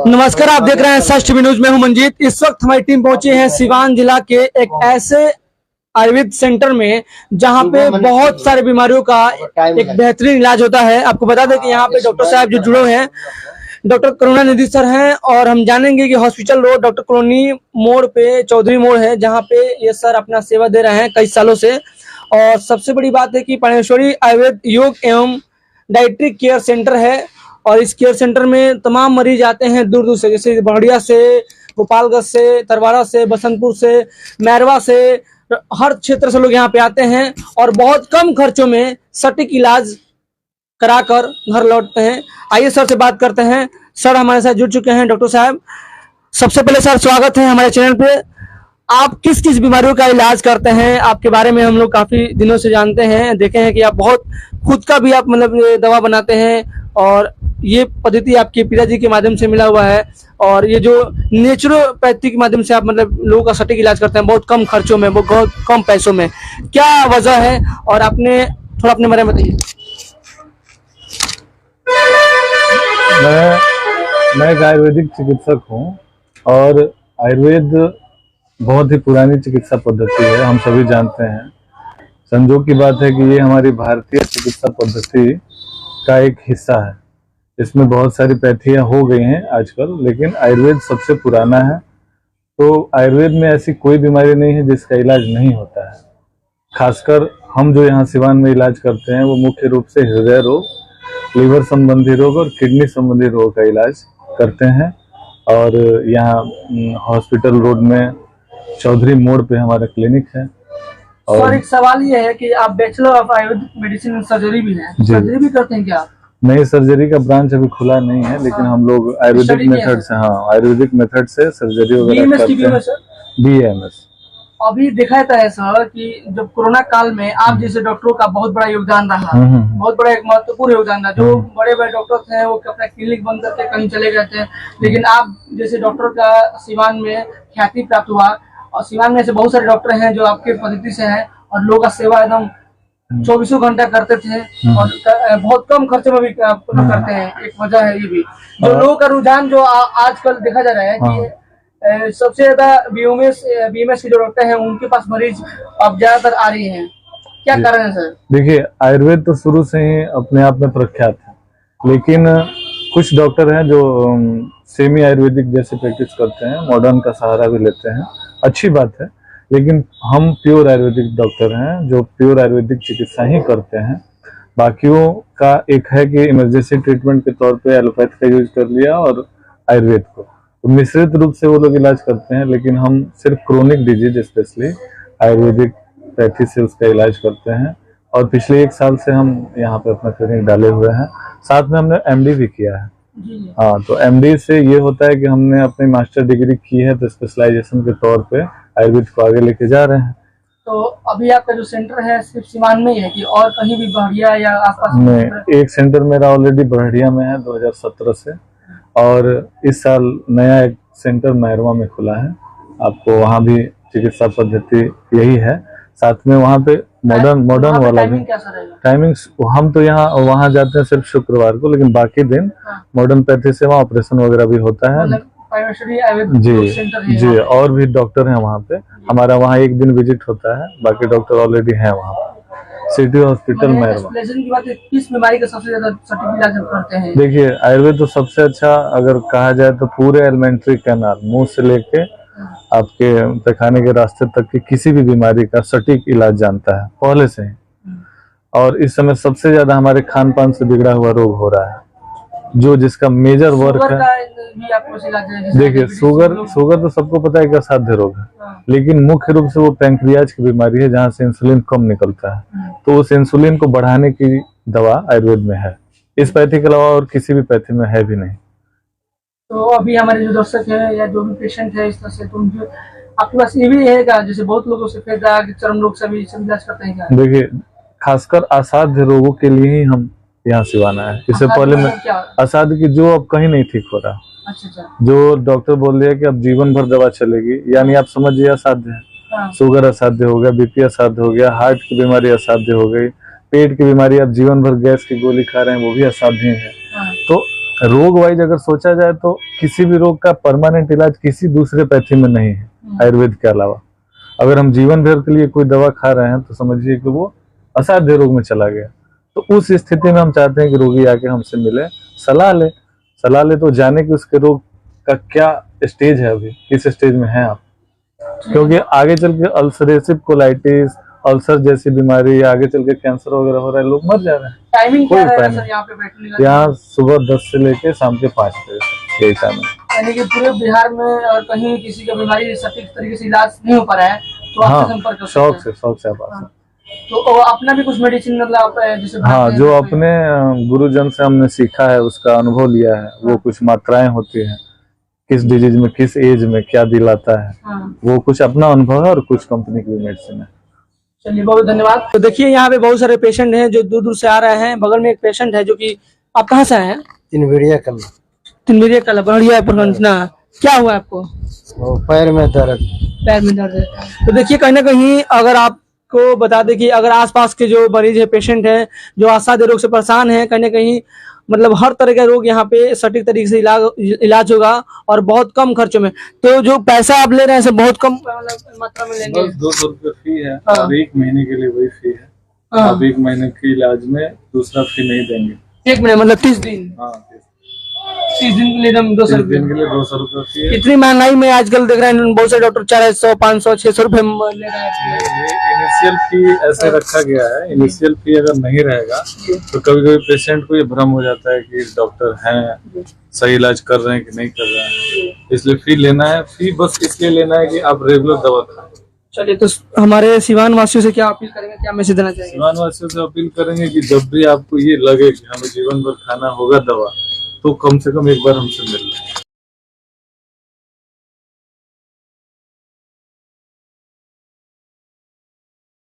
नमस्कार, आप देख रहे हैं षष्ठ टीवी न्यूज में हूं मंजीत। इस वक्त हमारी टीम पहुंची है सिवान जिला के एक ऐसे आयुर्वेद सेंटर में जहां पे बहुत सारी बीमारियों का एक बेहतरीन इलाज होता है। आपको बता दें कि यहाँ पे डॉक्टर साहब जो जुड़े हुए हैं डॉक्टर करुणानिधि सर हैं, और हम जानेंगे कि हॉस्पिटल रोड डॉक्टर कॉलोनी मोड़ पे चौधरी मोड़ है जहाँ पे ये सर अपना सेवा दे रहे हैं कई सालों से। और सबसे बड़ी बात है कि परमेश्वरी आयुर्वेद योग एवं डाइट्री केयर सेंटर है, और इस केयर सेंटर में तमाम मरीज आते हैं दूर दूर से, जैसे बड़िया से, गोपालगंज से, तरवारा से, बसंतपुर से, मैरवा से, हर क्षेत्र से लोग यहाँ पे आते हैं और बहुत कम खर्चों में सटीक इलाज कराकर घर लौटते हैं। आइए सर से बात करते हैं। सर हमारे साथ जुड़ चुके हैं डॉक्टर साहब। सबसे पहले सर स्वागत है हमारे चैनल पे। आप किस किस बीमारियों का इलाज करते हैं, आपके बारे में हम लोग काफी दिनों से जानते हैं, देखे हैं कि आप बहुत खुद का भी आप मतलब दवा बनाते हैं, और ये पद्धति आपके पिताजी के माध्यम से मिला हुआ है, और ये जो नेचुरोपैथी के माध्यम से आप मतलब लोगों का सटीक इलाज करते हैं बहुत कम खर्चों में, बहुत कम पैसों में। क्या वजह है, और आपने थोड़ा अपने बारे में बताइए। मैं एक आयुर्वेदिक चिकित्सक हूँ, और आयुर्वेद बहुत ही पुरानी चिकित्सा पद्धति है, हम सभी जानते हैं। संजोग की बात है कि ये हमारी भारतीय चिकित्सा पद्धति का एक हिस्सा है। इसमें बहुत सारी पैथियां हो गई हैं आजकल, लेकिन आयुर्वेद सबसे पुराना है। तो आयुर्वेद में ऐसी कोई बीमारी नहीं है जिसका इलाज नहीं होता है। खासकर हम जो यहाँ सिवान में इलाज करते हैं वो मुख्य रूप से हृदय रोग, लीवर संबंधी रोग और किडनी संबंधी रोग का इलाज करते हैं। और यहाँ हॉस्पिटल रोड में चौधरी मोड़ पे हमारा क्लिनिक है। और एक सवाल ये है कि आप bachelor of Ayurvedic medicine and surgery भी हैं, सर्जरी भी करते हैं क्या आप? नहीं, सर्जरी का ब्रांच अभी खुला नहीं है, लेकिन हम लोग आयुर्वेदिक मेथड से, आयुर्वेदिक मेथड से सर्जरी वगैरह करते हैं। BAMS। अभी देखा जाता है सर कि जब कोरोना काल में आप जैसे डॉक्टरों का बहुत बड़ा योगदान रहा, बहुत बड़ा एक महत्वपूर्ण योगदान रहा। जो बड़े बड़े डॉक्टर थे वो अपना क्लिनिक बंद करके कहीं चले गए थे, लेकिन आप जैसे डॉक्टर का सिवान में ख्याति प्राप्त हुआ, और सिवान में से बहुत सारे डॉक्टर हैं जो आपके पद्धति से हैं और लोगों का सेवा एकदम 24 घंटा करते थे, और बहुत कम खर्चे में भी करते हैं। एक वजह है ये भी, जो लोगों का रुझान जो आजकल देखा जा रहा है कि सबसे ज्यादा BMS के जो डॉक्टर हैं उनके पास मरीज अब ज्यादातर आ रही हैं। क्या कारण है सर? देखिए, आयुर्वेद तो शुरू से ही अपने आप में प्रख्यात है, लेकिन कुछ डॉक्टर हैं जो सेमी आयुर्वेदिक जैसे प्रैक्टिस करते हैं, मॉडर्न का सहारा भी लेते हैं। अच्छी बात है, लेकिन हम प्योर आयुर्वेदिक डॉक्टर हैं जो प्योर आयुर्वेदिक चिकित्सा ही करते हैं। बाकियों का एक है कि इमरजेंसी ट्रीटमेंट के तौर पे एलोपैथ का यूज कर लिया और आयुर्वेद को, तो मिश्रित रूप से वो लोग इलाज करते हैं। लेकिन हम सिर्फ chronic disease specially Ayurvedic pathy से उसका इलाज करते हैं, और पिछले 1 साल से हम यहाँ पे अपना क्लिनिक डाले हुए हैं। साथ में हमने MD भी किया है। तो MD से ये होता है कि हमने अपनी मास्टर डिग्री की है, तो स्पेशलाइजेशन के तौर पे आयुर्वेद को आगे लेके जा रहे हैं। तो अभी आपका जो सेंटर है सिर्फ सिवान में ही है कि और कहीं भी बड़िया या आसपास में? एक सेंटर मेरा ऑलरेडी बड़िया में है 2017 से, और इस साल नया एक सेंटर मैरवा में खुला है। आपको वहाँ भी चिकित्सा पद्धति यही है। साथ में वहाँ पे मॉडर्न वाला भी टाइमिंग्स, हम तो यहाँ वहाँ जाते हैं सिर्फ शुक्रवार को, लेकिन बाकी दिन मॉडर्न पैथी से वहाँ ऑपरेशन वगैरह भी होता है। जी, और भी डॉक्टर हैं वहाँ पे। हमारा वहाँ एक दिन विजिट होता है, बाकी डॉक्टर ऑलरेडी हैं वहाँ पे। City hospital Mairwa. किस बीमारी का सबसे ज्यादा सटीक इलाज करते हैं? देखिए, आयुर्वेद तो सबसे अच्छा अगर कहा जाए तो पूरे एलिमेंट्री कैनाल, मुंह से लेके आपके पैखाने के रास्ते तक की किसी भी बीमारी का सटीक इलाज जानता है पहले से ही। और इस समय सबसे ज्यादा हमारे खान पान से बिगड़ा हुआ रोग हो रहा है, जो जिसका मेजर वर्क है। देखिए, शुगर तो सबको पता है कि असाध्य रोग है, लेकिन मुख्य रूप से वो पैंक्रियाज की बीमारी है जहाँ से इंसुलिन कम निकलता है। तो उस इंसुलिन को बढ़ाने की दवा आयुर्वेद में है, इस पैथी के अलावा और किसी भी पैथी में है भी नहीं। तो अभी हमारे जो दर्शक है या जो भी पेशेंट है इस तरह से, तो उनके आपके पास ये भी है क्या, जैसे बहुत लोगों से चर्म रोग से भी इलाज करते हैं क्या? देखिए, खासकर असाध्य रोगों के लिए ही हम यहाँ सिवाना है। इससे पहले में असाध्य की जो अब कहीं नहीं ठीक हो रहा। अच्छा। जो डॉक्टर बोल दिया कि अब जीवन भर दवा चलेगी, यानी आप समझिए असाध्य है। शुगर असाध्य हो गया, BP असाध्य हो गया, हार्ट की बीमारी असाध्य हो गई, पेट की बीमारी, आप जीवन भर गैस की गोली खा रहे हैं वो भी असाध्य है। तो रोग वाइज अगर सोचा जाए तो किसी भी रोग का परमानेंट इलाज किसी दूसरे पैथी में नहीं है आयुर्वेद के अलावा। अगर हम जीवन भर के लिए कोई दवा खा रहे हैं तो समझिए कि वो असाध्य रोग में चला गया। तो उस स्थिति में हम चाहते हैं कि रोगी आके हमसे मिले, सलाह ले तो जाने कि उसके रोग का क्या स्टेज है, अभी किस स्टेज में है आप। क्योंकि आगे चल के अल्सरेटिव कोलाइटिस, अल्सर जैसी बीमारी, आगे चल के कैंसर वगैरह हो रहा है, लोग मर जा रहे हैं। टाइमिंग क्या कोई है उपाय सर नहीं। यहाँ पे बैठने का? यहाँ सुबह 10 से लेके शाम के 5 बजे तक यही टाइम है। यानी कि पूरे बिहार में और कहीं किसी का बीमारी सटीक तरीके से इलाज नहीं हो पा रहा है तो हाँ, आपसे संपर्क कर शौक सकते से आप आ सकते हैं। तो अपना भी कुछ मेडिसिन मतलब आप जैसे हैं। हाँ, बनाते हैं जो तो कोई- अपने गुरुजन से हमने सीखा है, उसका अनुभव लिया है, वो कुछ मात्राएं होती हैं, किस डिजीज में किस एज में क्या दिलाता है, हाँ। वो कुछ अपना अनुभव है और कुछ कंपनी की मेडिसिन है। चलिए बहुत धन्यवाद। तो देखिए यहाँ पे बहुत सारे पेशेंट हैं जो दूर दूर से आ रहे हैं। बगल में एक पेशेंट है जो कि आप कहाँ से आए हैं? तिनविरिया कल तिनविरिया कला बढ़िया प्रखंडना। क्या हुआ आपको? वो पैर में दर्द। पैर में दर्द है। तो देखिए कहीं ना कहीं अगर आपको बता दें कि अगर आसपास के जो मरीज है, पेशेंट हैं जो असाध्य रोग से परेशान हैं, कहीं ना कहीं मतलब हर तरह का रोग यहाँ पे सटीक तरीके से इलाज होगा और बहुत कम खर्चों में। तो जो पैसा आप ले रहे हैं बहुत कम मतलब मात्रा में लेंगे। बस 200 रुपये फी है हाँ। और 1 महीने के लिए वही फी है। हाँ। आप 1 महीने के इलाज में दूसरा फी नहीं देंगे। 1 महीने मतलब 30 दिन। हाँ, 30 दिन के लिए एकदम 200 30 दिन रुपये। के लिए 200 रुपये फी है। इतनी महंगाई में आजकल देख रहे हैं बहुत से डॉक्टर 400, 500, 600 रुपए ले रहे हैं। ये इनिशियल फी ऐसे रखा गया है। इनिशियल फी अगर नहीं रहेगा तो कभी कभी पेशेंट को ये भ्रम हो जाता है कि डॉक्टर हैं, सही इलाज कर रहे हैं कि नहीं कर रहे हैं, इसलिए फी लेना है। फी बस इसलिए लेना है कि आप रेगुलर दवा खाएं। चलिए तो हमारे सिवान वासियों से क्या अपील करेंगे, क्या मैसेज देना चाहेंगे? सिवान वासियों से अपील करेंगे कि जब भी आपको ये लगे कि हमें जीवन भर खाना होगा दवा, तो कम से कम एक बार हमसे मिल लें।